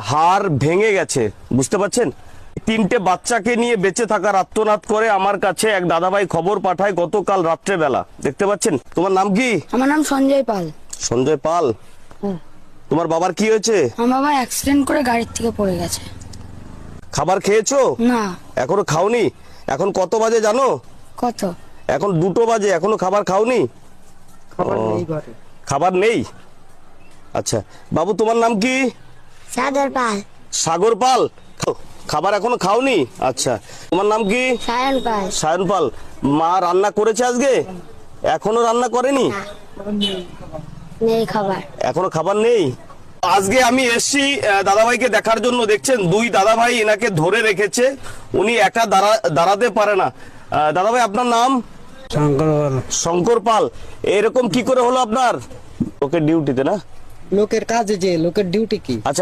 হাড় ভেঙে গেছে, বুঝতে পারছেন? 3টে বাচ্চাকে নিয়ে বেঁচে থাকার আত্মনাদ করে আমার কাছে এক দাদাভাই খবর পাঠায় গতকাল রাত্রেবেলা। দেখতে পাচ্ছেন? তোমার নাম কি? আমার নাম সঞ্জয় পাল। সঞ্জয় পাল। তোমার বাবার কি হয়েছে? আমার বাবা অ্যাক্সিডেন্ট করে গাড়ির থেকে পড়ে গেছে। খাবার খেয়েছো? না। এখনো খাওনি? এখন কত বাজে জানো? কত? এখন 2টো বাজে, এখনো খাবার খাওনি? খাবার নেই? আচ্ছা বাবু, তোমার নাম কি? সাগর পাল। সাগর পাল। খাবার এখনো খাওনি? আচ্ছা, তোমার নাম কি? সায়ন পাল। সায়ন পাল। মা রান্না করেছে আজকে? এখনো রান্না করেনি? নেই খাবার। এখনো খাবার নেই। আজকে আমি এসছি দাদাভাইকে দেখার জন্য। দেখছেন 2 দাদাভাই এনাকে ধরে রেখেছে, উনি একা দাঁড়াতে পারে না। দাদাভাই আপনার নাম? শঙ্কর পাল। শঙ্কর পাল। এরকম কি করে হলো আপনার? ওকে ডিউটিতে না? লোকের কাজে যে লোকের ডিউটি কি? আচ্ছা,